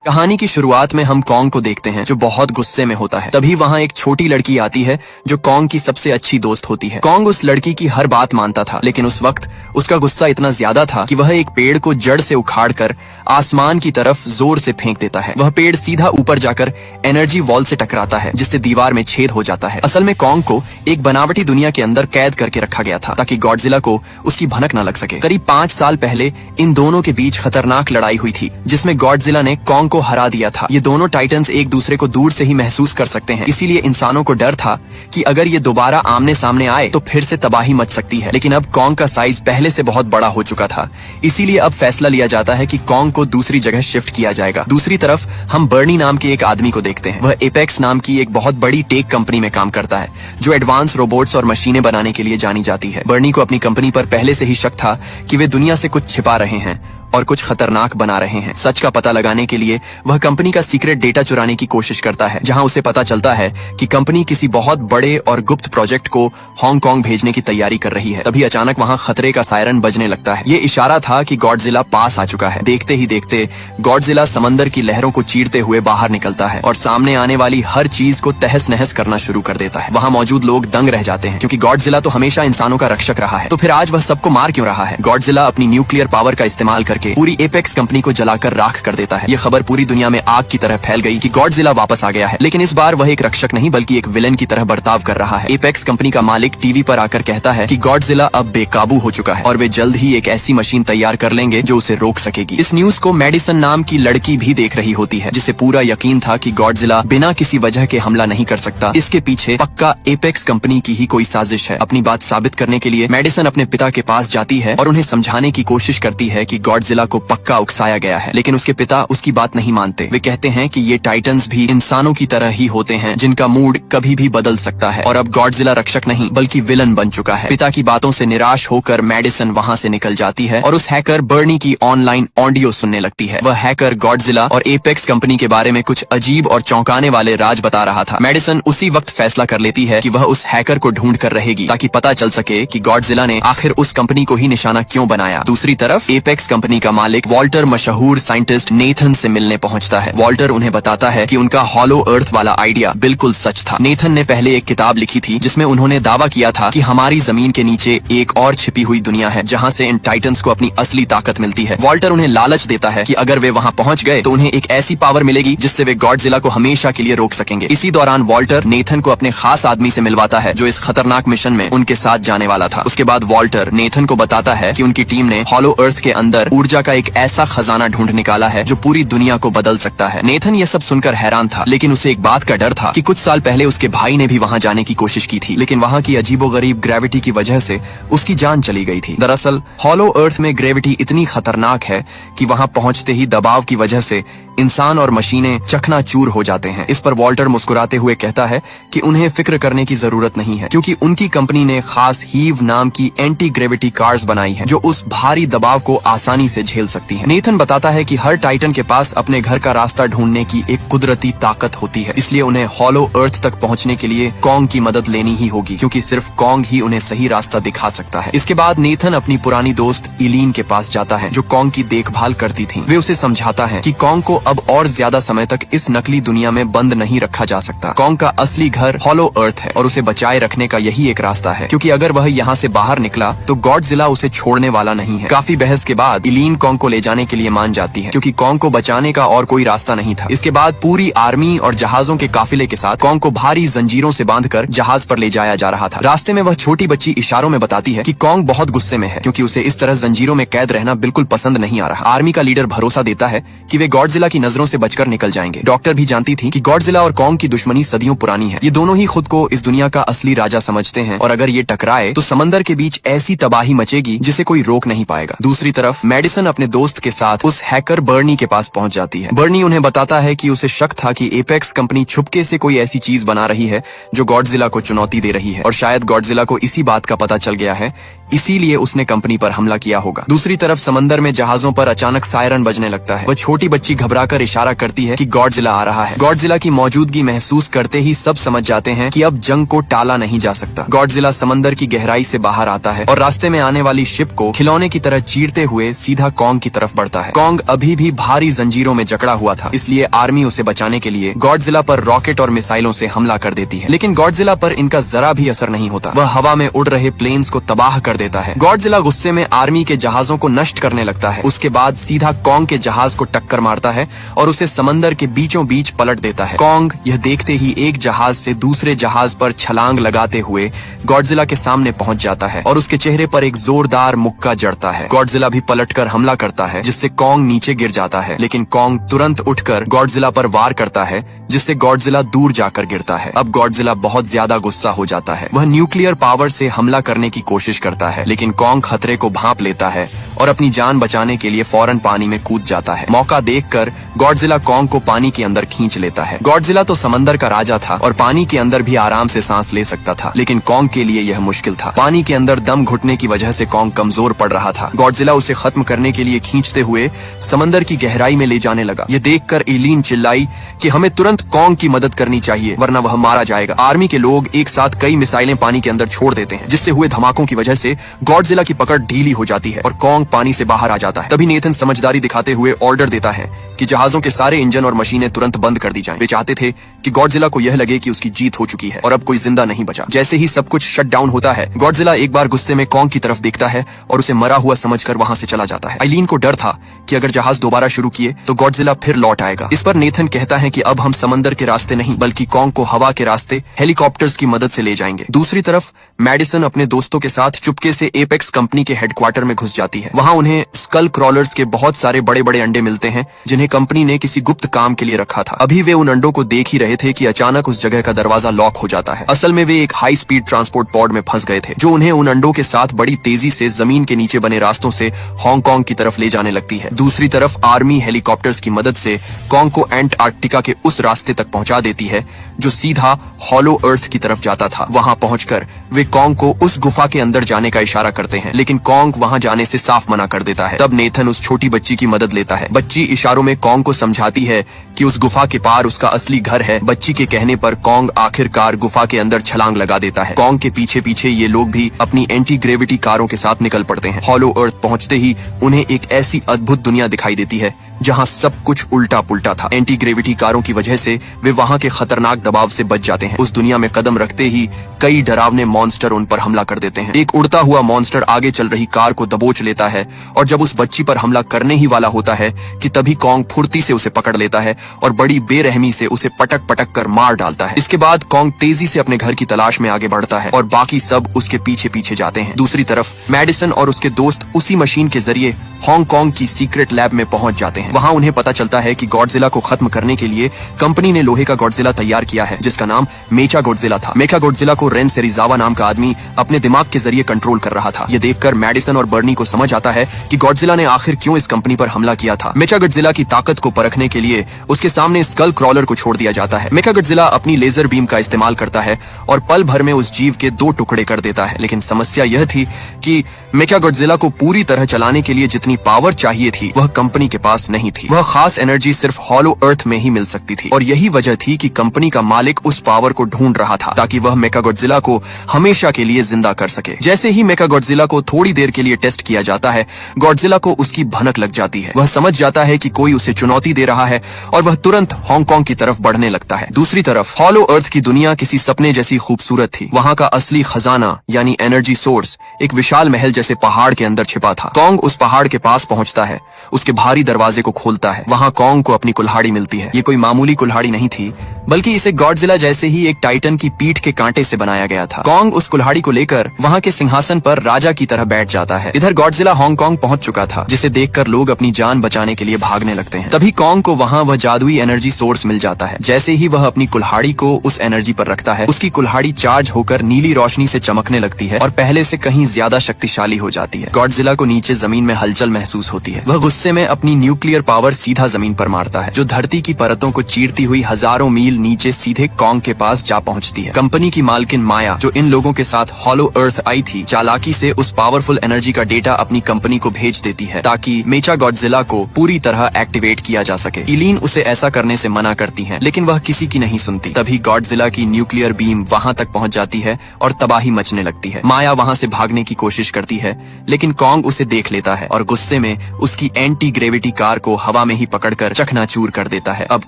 कहानी की शुरुआत में हम कॉन्ग को देखते हैं जो बहुत गुस्से में होता है। तभी वहाँ एक छोटी लड़की आती है जो कॉन्ग की सबसे अच्छी दोस्त होती है। कॉन्ग उस लड़की की हर बात मानता था, लेकिन उस वक्त उसका गुस्सा इतना ज्यादा था कि वह एक पेड़ को जड़ से उखाड़कर आसमान की तरफ जोर से फेंक देता है। वह पेड़ सीधा ऊपर जाकर एनर्जी वॉल से टकराता है, जिससे दीवार में छेद हो जाता है। असल में कॉन्ग को एक बनावटी दुनिया के अंदर कैद करके रखा गया था ताकि गॉडजिला को उसकी भनक न लग सके। करीब 5 साल पहले इन दोनों के बीच खतरनाक लड़ाई हुई थी, जिसमें गॉडजिला ने कॉन्ग को हरा दिया था। ये दोनों टाइटन्स एक दूसरे को दूर से ही महसूस कर सकते हैं, इसीलिए इंसानों को डर था कि अगर ये दोबारा आमने सामने आए तो फिर से तबाही मच सकती है। लेकिन अब कॉन्ग का साइज पहले से बहुत बड़ा हो चुका था, इसीलिए अब फैसला लिया जाता है कि कॉन्ग को दूसरी जगह शिफ्ट किया जाएगा। दूसरी तरफ हम बर्नी नाम के एक आदमी को देखते हैं। वह एपेक्स नाम की एक बहुत बड़ी टेक कंपनी में काम करता है, जो एडवांस रोबोट्स और मशीनें बनाने के लिए जानी जाती है। बर्नी को अपनी कंपनी पर पहले से ही शक था कि वे दुनिया से कुछ छिपा रहे हैं और कुछ खतरनाक बना रहे हैं। सच का पता लगाने के लिए वह कंपनी का सीक्रेट डेटा चुराने की कोशिश करता है, जहां उसे पता चलता है कि कंपनी किसी बहुत बड़े और गुप्त प्रोजेक्ट को हांगकांग भेजने की तैयारी कर रही है। तभी अचानक वहां खतरे का सायरन बजने लगता है। ये इशारा था कि गॉडजिला पास आ चुका है। देखते ही देखते गॉडजिला समंदर की लहरों को चीरते हुए बाहर निकलता है और सामने आने वाली हर चीज को तहस नहस करना शुरू कर देता है। वहां मौजूद लोग दंग रह जाते हैं, क्योंकि गॉडजिला तो हमेशा इंसानों का रक्षक रहा है, तो फिर आज वह सबको मार क्यों रहा है। गॉडजिला अपनी न्यूक्लियर पावर का इस्तेमाल करके पूरी एपेक्स कंपनी को जलाकर राख कर देता है। ये खबर पूरी दुनिया में आग की तरह फैल गई कि गॉडजिला वापस आ गया है, लेकिन इस बार वह एक रक्षक नहीं बल्कि एक विलेन की तरह बर्ताव कर रहा है। एपेक्स कंपनी का मालिक टीवी पर आकर कहता है कि गॉडजिला अब बेकाबू हो चुका है और वे जल्द ही एक ऐसी मशीन तैयार कर लेंगे जो उसे रोक सकेगी। इस न्यूज को मेडिसन नाम की लड़की भी देख रही होती है, जिसे पूरा यकीन था कि गॉडजिला बिना किसी वजह के हमला नहीं कर सकता। इसके पीछे पक्का एपेक्स कंपनी की ही कोई साजिश है। अपनी बात साबित करने के लिए मेडिसन अपने पिता के पास जाती है और उन्हें समझाने की कोशिश करती है कि गॉडजिला को पक्का उकसाया गया है, लेकिन उसके पिता उसकी बात नहीं मानते। वे कहते हैं कि ये टाइटन्स भी इंसानों की तरह ही होते हैं, जिनका मूड कभी भी बदल सकता है, और अब गॉडजिला रक्षक नहीं बल्कि विलन बन चुका है। पिता की बातों से निराश होकर मेडिसन वहां से निकल जाती है और उस हैकर बर्नी की ऑनलाइन ऑडियो सुनने लगती है। वह हैकर गॉडजिला और एपेक्स कंपनी के बारे में कुछ अजीब और चौंकाने वाले राज बता रहा था। मेडिसन उसी वक्त फैसला कर लेती है कि वह उस हैकर को ढूंढ कर रहेगी, ताकि पता चल सके कि गॉडजिला ने आखिर उस कंपनी को ही निशाना क्यों बनाया। दूसरी तरफ एपेक्स कंपनी का मालिक वॉल्टर मशहूर साइंटिस्ट नेथन से मिलने पहुंचता है। वॉल्टर उन्हें बताता है कि उनका हॉलो अर्थ वाला आइडिया बिल्कुल सच था। नेथन ने पहले एक किताब लिखी थी जिसमें उन्होंने दावा किया था कि हमारी जमीन के नीचे एक और छिपी हुई दुनिया है, जहां से इन टाइटन्स को अपनी असली ताकत मिलती है। वॉल्टर उन्हें लालच देता है कि अगर वे वहां पहुंच गए तो उन्हें एक ऐसी पावर मिलेगी जिससे वे गॉडजिला को हमेशा के लिए रोक सकेंगे। इसी दौरान वॉल्टर नेथन को अपने खास आदमी से मिलवाता है, जो इस खतरनाक मिशन में उनके साथ जाने वाला था। उसके बाद वॉल्टर नेथन को बताता है कि उनकी टीम ने हॉलो अर्थ के अंदर ऊर्जा का एक ऐसा खजाना ढूंढ निकाला है जो पूरी दुनिया को बदल सकता है। नेथन ये सब सुनकर हैरान था, लेकिन उसे एक बात का डर था कि कुछ साल पहले उसके भाई ने भी वहां जाने की कोशिश की थी, लेकिन वहां की अजीबोगरीब ग्रेविटी की वजह से उसकी जान चली गई थी। दरअसल हॉलो अर्थ में ग्रेविटी इतनी खतरनाक है कि वहां पहुंचते ही दबाव की वजह से इंसान और मशीनें चकनाचूर हो जाते हैं। इस पर वॉल्टर मुस्कुराते हुए कहता है कि उन्हें फिक्र करने की जरूरत नहीं है, क्योंकि उनकी कंपनी ने खास हीव नाम की एंटी ग्रेविटी कार्स बनाई है जो उस भारी दबाव को आसानी से झेल सकती है। नेथन बताता है कि हर टाइटन के पास अपने घर का रास्ता ढूंढने की एक कुदरती ताकत होती है, इसलिए उन्हें हॉलो अर्थ तक पहुंचने के लिए कॉन्ग की मदद लेनी ही होगी, क्योंकि सिर्फ कॉन्ग ही उन्हें सही रास्ता दिखा सकता है। इसके बाद नेथन अपनी पुरानी दोस्त इलीन के पास जाता है, जो कॉन्ग की देखभाल करती थी। वे उसे समझाता है कि कॉन्ग को अब और ज्यादा समय तक इस नकली दुनिया में बंद नहीं रखा जा सकता। कॉन्ग का असली घर हॉलो अर्थ है और उसे बचाए रखने का यही एक रास्ता है, क्योंकि अगर वह यहाँ से बाहर निकला तो गॉडजिला उसे छोड़ने वाला नहीं है। काफी बहस के बाद इलीन कॉन्ग को ले जाने के लिए मान जाती है, क्योंकि कॉन्ग को बचाने का और कोई रास्ता नहीं था। इसके बाद पूरी आर्मी और जहाजों के काफिले के साथ कॉन्ग को भारी जंजीरों से बांधकर जहाज पर ले जाया जा रहा था। रास्ते में वह छोटी बच्ची इशारों में बताती है कि कॉन्ग बहुत गुस्से में है, क्योंकि उसे इस तरह जंजीरों में कैद रहना बिल्कुल पसंद नहीं आ रहा। आर्मी का लीडर भरोसा देता है कि वे गॉडजिला की नजरों से बचकर निकल जाएंगे। डॉक्टर भी जानती थी कि गॉडजिला और कॉन्ग की दुश्मनी सदियों पुरानी है। ये दोनों ही खुद को इस दुनिया का असली राजा समझते हैं, और अगर ये टकराए तो समंदर के बीच ऐसी तबाही मचेगी जिसे कोई रोक नहीं पाएगा। दूसरी तरफ मेडिसन अपने दोस्त के साथ उस हैकर बर्नी के पास पहुंच जाती है। बर्नी उन्हें बताता है कि उसे शक था कि एपेक्स कंपनी छुपके से कोई ऐसी चीज बना रही है जो गॉडजिला को चुनौती दे रही है, और शायद गॉडजिला को इसी बात का पता चल गया है इसीलिए उसने कंपनी पर हमला किया होगा। दूसरी तरफ समंदर में जहाजों पर अचानक सायरन बजने लगता है। वह छोटी बच्ची घबराकर इशारा करती है कि गॉडजिला आ रहा है। गॉडजिला की मौजूदगी महसूस करते ही सब समझ जाते हैं कि अब जंग को टाला नहीं जा सकता। गॉडजिला समंदर की गहराई से बाहर आता है और रास्ते में आने वाली शिप को खिलौने की तरह चीरते हुए सीधा कॉन्ग की तरफ बढ़ता है। कॉन्ग अभी भी भारी जंजीरों में जकड़ा हुआ था, इसलिए आर्मी उसे बचाने के लिए गॉडजिला पर रॉकेट और मिसाइलों से हमला कर देती है। लेकिन गॉडजिला पर इनका जरा भी असर नहीं होता। वह हवा में उड़ रहे प्लेन्स को तबाह कर देता है। गॉडजिला गुस्से में आर्मी के जहाजों को नष्ट करने लगता है। उसके बाद सीधा कॉन्ग के जहाज को टक्कर मारता है और उसे समंदर के बीचों बीच पलट देता है। कॉन्ग यह देखते ही एक जहाज से दूसरे जहाज पर छलांग लगाते हुए गॉडजिला के सामने पहुंच जाता है और उसके चेहरे पर एक जोरदार मुक्का जड़ता है। गॉडजिला भी पलटकर हमला करता है, जिससे कॉन्ग नीचे गिर जाता है। लेकिन कॉन्ग तुरंत उठकर गॉडजिला पर वार करता है, जिससे गॉडजिला दूर जाकर गिरता है। अब गॉडजिला बहुत ज्यादा गुस्सा हो जाता है। वह न्यूक्लियर पावर से हमला करने की कोशिश करता है, लेकिन कॉन्ग खतरे को भांप लेता है और अपनी जान बचाने के लिए फौरन पानी में कूद जाता है। मौका देखकर गॉडजिला कॉन्ग को पानी के अंदर खींच लेता है। गॉडजिला तो समंदर का राजा था और पानी के अंदर भी आराम से सांस ले सकता था, लेकिन कॉन्ग के लिए यह मुश्किल था। पानी के अंदर दम घुटने की वजह से कॉन्ग कमजोर पड़ रहा था। गॉडजिला उसे खत्म करने के लिए खींचते हुए समंदर की गहराई में ले जाने लगा। यह देखकर एलीन चिल्लाई कि हमें तुरंत कॉन्ग की मदद करनी चाहिए, वरना वह मारा जाएगा। आर्मी के लोग एक साथ कई मिसाइलें पानी के अंदर छोड़ देते हैं, जिससे हुए धमाकों की वजह से गॉडजिला की पकड़ ढीली हो जाती है और कॉन्ग पानी से बाहर आ जाता है। तभी नेथन समझदारी दिखाते हुए ऑर्डर देता है कि जहाजों के सारे इंजन और मशीनें तुरंत बंद कर दी जाएं। वे चाहते थे कि गॉडजिला को यह लगे कि उसकी जीत हो चुकी है और अब कोई जिंदा नहीं बचा। जैसे ही सब कुछ शट डाउन होता है, गॉडजिला एक बार गुस्से में कॉन्ग की तरफ देखता है और उसे मरा हुआ समझकर वहां से चला जाता है। आइलीन को डर था कि अगर जहाज दोबारा शुरू किए तो गॉडजिला फिर लौट आएगा। इस पर नेथन कहता है कि अब हम समंदर के रास्ते नहीं बल्कि कॉन्ग को हवा के रास्ते हेलीकॉप्टर्स की मदद से ले जाएंगे। दूसरी तरफ मैडिसन अपने दोस्तों के साथ चुपके से एपेक्स कंपनी के हेडक्वार्टर में घुस जाती है। वहां उन्हें स्कल क्रॉलर्स के बहुत सारे बड़े बड़े अंडे मिलते हैं, जिन्हें कंपनी ने किसी गुप्त काम के लिए रखा था। अभी वे उन अंडों को देख ही रहे थे कि अचानक उस जगह का दरवाजा लॉक हो जाता है। असल में वे एक हाई स्पीड ट्रांसपोर्ट पॉड में फंस गए थे, जो उन्हें उन अंडों के साथ बड़ी तेजी से जमीन के नीचे बने रास्तों से हांगकांग की तरफ ले जाने लगती है। दूसरी तरफ आर्मी हेलीकॉप्टर्स की मदद से कॉन्ग को एंटार्क्टिका के उस रास्ते तक पहुंचा देती है जो सीधा हॉलो अर्थ की तरफ जाता था। वहां पहुंचकर वे कॉन्ग को उस गुफा के अंदर जाने का इशारा करते हैं, लेकिन कॉन्ग वहां जाने से साफ मना कर देता है। तब नेथन उस छोटी बच्ची की मदद लेता है। बच्ची इशारों में कॉन्ग को समझाती है कि उस गुफा के पार उसका असली घर है। बच्ची के कहने पर कॉन्ग आखिरकार गुफा के अंदर छलांग लगा देता है। कॉन्ग के पीछे पीछे ये लोग भी अपनी एंटी ग्रेविटी कारों के साथ निकल पड़ते हैं। हॉलो अर्थ पहुंचते ही उन्हें एक ऐसी अद्भुत दुनिया दिखाई देती है जहां सब कुछ उल्टा पुल्टा था। एंटी ग्रेविटी कारों की वजह से वे वहां के खतरनाक दबाव से बच जाते हैं। उस दुनिया में कदम रखते ही कई डरावने मॉन्स्टर उन पर हमला कर देते हैं। एक उड़ता हुआ मॉन्स्टर आगे चल रही कार को दबोच लेता है और जब उस बच्ची पर हमला करने ही वाला होता है कि तभी कॉन्ग फुर्ती से उसे पकड़ लेता है और बड़ी बेरहमी से उसे पटक पटक कर मार डालता है। इसके बाद कॉन्ग तेजी से अपने घर की तलाश में आगे बढ़ता है और बाकी सब उसके पीछे पीछे जाते हैं। दूसरी तरफ मैडिसन और उसके दोस्त उसी मशीन के जरिए हांगकांग की सीक्रेट लैब में पहुंच जाते हैं। वहां उन्हें पता चलता है कि गॉडजिला को खत्म करने के लिए कंपनी ने लोहे का गॉडजिला तैयार किया है, जिसका नाम मेचा गॉडजिला था। मेचा गॉडजिला को रेन सेरिजावा नाम का आदमी अपने दिमाग के जरिए कंट्रोल कर रहा था। ये देखकर मैडिसन और बर्नी को समझ आता है कि गॉडजिला ने आखिर क्यों इस कंपनी पर हमला किया था। मेचा गॉडजिला की ताकत को परखने के लिए उसके सामने स्कल क्रॉलर को छोड़ दिया जाता है। मेचा गॉडजिला अपनी लेजर बीम का इस्तेमाल करता है और पल भर में उस जीव के 2 टुकड़े कर देता है। लेकिन समस्या यह थी कि मेचा गॉडजिला को पूरी तरह चलाने के लिए जितनी पावर चाहिए थी वह कंपनी के पास नहीं थी। वह खास एनर्जी सिर्फ हॉलो अर्थ में ही मिल सकती थी और यही वजह थी कि कंपनी का मालिक उस पावर को ढूंढ रहा था ताकि वह मेचा गॉडजिला को हमेशा के लिए जिंदा कर सके। जैसे ही मेचा गॉडजिला को थोड़ी देर के लिए टेस्ट किया जाता है, गॉडजिला को उसकी भनक लग जाती है। वह समझ जाता है कि कोई उसे चुनौती दे रहा है और वह तुरंत हांगकांग की तरफ बढ़ने लगता है। दूसरी तरफ हॉलो अर्थ की दुनिया किसी सपने जैसी खूबसूरत थी। वहां का असली खजाना यानी एनर्जी सोर्स एक विशाल महल जैसे पहाड़ के अंदर छिपा था। कॉन्ग उस पहाड़ के पास पहुंचता है, उसके भारी दरवाजे को खोलता है। वहां कॉन्ग को अपनी कुल्हाड़ी मिलती है। ये कोई मामूली कुल्हाड़ी नहीं थी, बल्कि इसे गॉडजिला जैसे ही एक टाइटन की पीठ के कांटे से बनाया गया था। कॉन्ग उस कुल्हाड़ी को लेकर वहां के सिंहासन पर राजा की तरह बैठ जाता है। इधर गॉडजिला हांगकांग पहुंच चुका था, जिसे देखकर लोग अपनी जान बचाने के लिए भागने लगते हैं। तभी कॉन्ग को वहां वह जादुई एनर्जी सोर्स मिल जाता है। जैसे ही वह अपनी कुल्हाड़ी को उस एनर्जी पर रखता है, उसकी कुल्हाड़ी चार्ज होकर नीली रोशनी से चमकने लगती है और पहले से कहीं ज्यादा शक्तिशाली खाली हो जाती है। गॉडजिला को नीचे जमीन में हलचल महसूस होती है। वह गुस्से में अपनी न्यूक्लियर पावर सीधा जमीन पर मारता है, जो धरती की परतों को चीरती हुई हजारों मील नीचे सीधे कॉन्ग के पास जा पहुंचती है। कंपनी की मालकिन माया, जो इन लोगों के साथ हॉलो अर्थ आई थी, चालाकी से उस पावरफुल एनर्जी का डेटा अपनी कंपनी को भेज देती है ताकि मेचा गॉडजिला को पूरी तरह एक्टिवेट किया जा सके। इलीन उसे ऐसा करने से मना करती है, लेकिन वह किसी की नहीं सुनती। तभी गॉडजिला की न्यूक्लियर बीम वहां तक पहुंच जाती है और तबाही मचने लगती है। माया वहां से भागने की कोशिश करती है, लेकिन कॉन्ग उसे देख लेता है और गुस्से में उसकी एंटी ग्रेविटी कार को हवा में ही पकड़कर चकनाचूर कर देता है। अब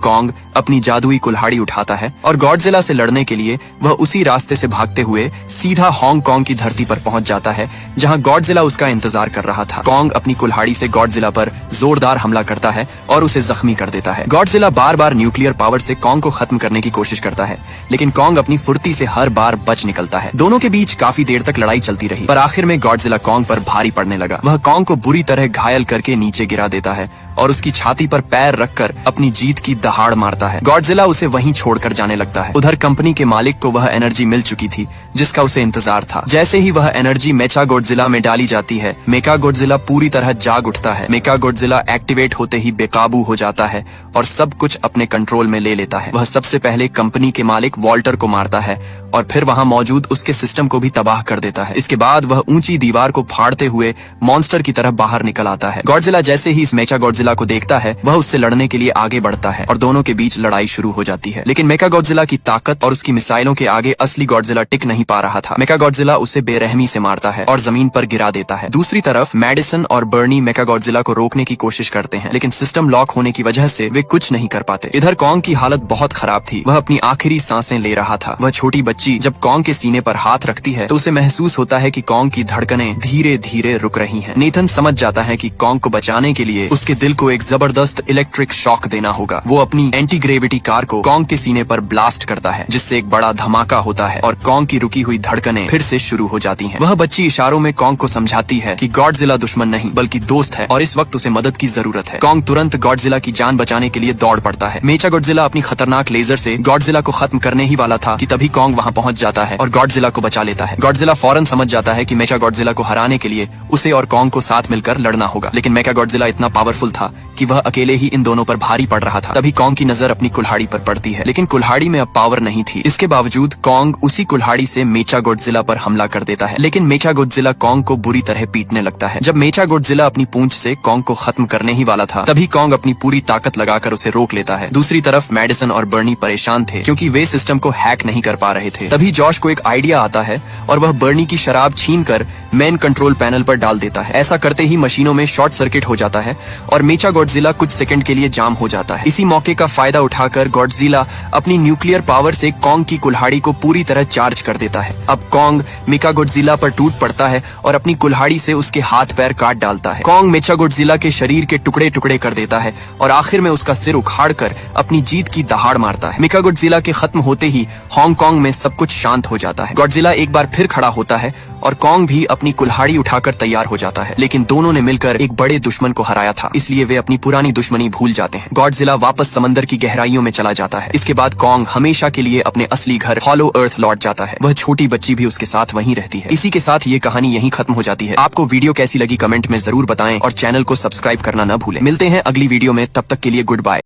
कॉन्ग अपनी जादुई कुल्हाड़ी उठाता है और गॉडजिला से लड़ने के लिए वह उसी रास्ते से भागते हुए सीधा हांगकांग की धरती पर पहुंच जाता है, जहां गॉडजिला उसका इंतजार कर रहा था। कॉन्ग अपनी कुल्हाड़ी से गॉडजिला पर जोरदार हमला करता है और उसे जख्मी कर देता है। गॉडजिला बार बार न्यूक्लियर पावर से कॉन्ग को खत्म करने की कोशिश करता है, लेकिन कॉन्ग अपनी फुर्ती से हर बार बच निकलता है। दोनों के बीच काफी देर तक लड़ाई चलती रही, पर आखिर में गॉडजिला कॉन्ग पर भारी पड़ने लगा। वह कॉन्ग को बुरी तरह घायल करके नीचे गिरा देता है और उसकी छाती पर पैर रखकर अपनी जीत की दहाड़ मारता है। गॉडजिला उसे वहीं छोड़कर जाने लगता है। उधर कंपनी के मालिक को वह एनर्जी मिल चुकी थी जिसका उसे इंतजार था। जैसे ही वह एनर्जी मेचा गॉडजिला में डाली जाती है, मेका गॉडजिला पूरी तरह जाग उठता है। मेका गॉडजिला एक्टिवेट होते ही बेकाबू हो जाता है और सब कुछ अपने कंट्रोल में ले लेता है। वह सबसे पहले कंपनी के मालिक वॉल्टर को मारता है और फिर वहां मौजूद उसके सिस्टम को भी तबाह कर देता है। इसके बाद वह ऊंची दीवार को फाड़ते हुए मॉन्स्टर की तरह बाहर निकल आता है। गॉडजिला जैसे ही इस मेचा गॉडजिला को देखता है, वह उससे लड़ने के लिए आगे बढ़ता है और दोनों के बीच लड़ाई शुरू हो जाती है। लेकिन मेका गॉडजिला की ताकत और उसकी मिसाइलों के आगे असली गॉडजिला टिक नहीं पा रहा था। मेका गॉडजिला उसे बेरहमी से मारता है और जमीन पर गिरा देता है। दूसरी तरफ मैडिसन और बर्नी मेका गॉडजिला को रोकने की कोशिश करते हैं, लेकिन सिस्टम लॉक होने की वजह से वे कुछ नहीं कर पाते। इधर कॉन्ग की हालत बहुत खराब थी। वह अपनी आखिरी सांसें ले रहा था। वह छोटी बच्ची जब कॉन्ग के सीने पर हाथ रखती है तो उसे महसूस होता है कि कॉन्ग की धड़कनें धीरे धीरे रुक रही हैं। नेथन समझ जाता है कि कॉन्ग को बचाने के लिए उसके दिल को एक जबरदस्त इलेक्ट्रिक शॉक देना होगा। वो अपनी एंटी ग्रेविटी कार को कॉन्ग के सीने पर ब्लास्ट करता है, जिससे एक बड़ा धमाका होता है और कॉन्ग की रुकी हुई धड़कनें फिर से शुरू हो जाती हैं। वह बच्ची इशारों में कॉन्ग को समझाती है कि गॉडजिला दुश्मन नहीं बल्कि दोस्त है और इस वक्त उसे मदद की जरूरत है। कॉन्ग तुरंत गॉडजिला की जान बचाने के लिए दौड़ पड़ता है। मेचा गॉडजिला अपनी खतरनाक लेजर से गॉडजिला को खत्म करने ही वाला था कि तभी कॉन्ग वहां पहुंच जाता है और गॉडजिला को बचा लेता है। गॉडजिला फौरन समझ जाता है कि मेचा गॉडजिला को हराने के लिए उसे और कॉन्ग को साथ मिलकर लड़ना होगा, लेकिन मेचा गॉडजिला इतना पावरफुल था कि वह अकेले ही इन दोनों पर भारी पड़ रहा था। तभी कॉन्ग की नजर अपनी कुल्हाड़ी पर पड़ती है, लेकिन कुल्हाड़ी में अब पावर नहीं थी। इसके बावजूद कॉन्ग उसी कुल्हाड़ी से मेचा गॉडजिला पर हमला कर देता है, लेकिन मेचा गॉडजिला कॉन्ग को बुरी तरह पीटने लगता है। जब मेचा गॉडजिला अपनी पूंछ से कॉन्ग को खत्म करने ही वाला था, तभी कॉन्ग अपनी पूरी ताकत लगाकर उसे रोक लेता है। दूसरी तरफ मैडिसन और बर्नी परेशान थे क्योंकि वे सिस्टम को हैक नहीं कर पा रहे थे। तभी जॉश को एक आइडिया आता है और वह बर्नी की शराब छीनकर मेन कंट्रोल पैनल पर डाल देता है। ऐसा करते ही मशीनों में शॉर्ट सर्किट हो जाता है और मेचा गॉडजिला कुछ सेकंड के लिए जाम हो जाता है। इसी मौके का फायदा उठाकर गॉडजिला अपनी न्यूक्लियर पावर से कॉन्ग की कुल्हाड़ी को पूरी तरह चार्ज कर देता है। अब कॉन्ग मेचा गॉडजिला पर टूट पड़ता है और अपनी कुल्हाड़ी से उसके हाथ पैर काट डालता है। कॉन्ग मेचा गॉडजिला के शरीर के टुकड़े टुकड़े कर देता है और आखिर में उसका सिर उखाड़कर अपनी जीत की दहाड़ मारता है। मेचा गॉडजिला के खत्म होते ही हांगकांग में सब कुछ शांत हो जाता है। गॉडजिला एक बार फिर खड़ा होता है और कॉन्ग भी अपनी कुल्हाड़ी उठाकर तैयार हो जाता है, लेकिन दोनों ने मिलकर एक बड़े दुश्मन को हराया था, इसलिए वे अपनी पुरानी दुश्मनी भूल जाते हैं। गॉडजिला वापस समंदर की गहराइयों में चला जाता है। इसके बाद कॉन्ग हमेशा के लिए अपने असली घर हॉलो अर्थ लौट जाता है। वह छोटी बच्ची भी उसके साथ वहीं रहती है। इसी के साथ ये कहानी यहीं खत्म हो जाती है। आपको वीडियो कैसी लगी कमेंट में जरूर बताएं और चैनल को सब्सक्राइब करना न भूलें। मिलते हैं अगली वीडियो में, तब तक के लिए गुड बाय।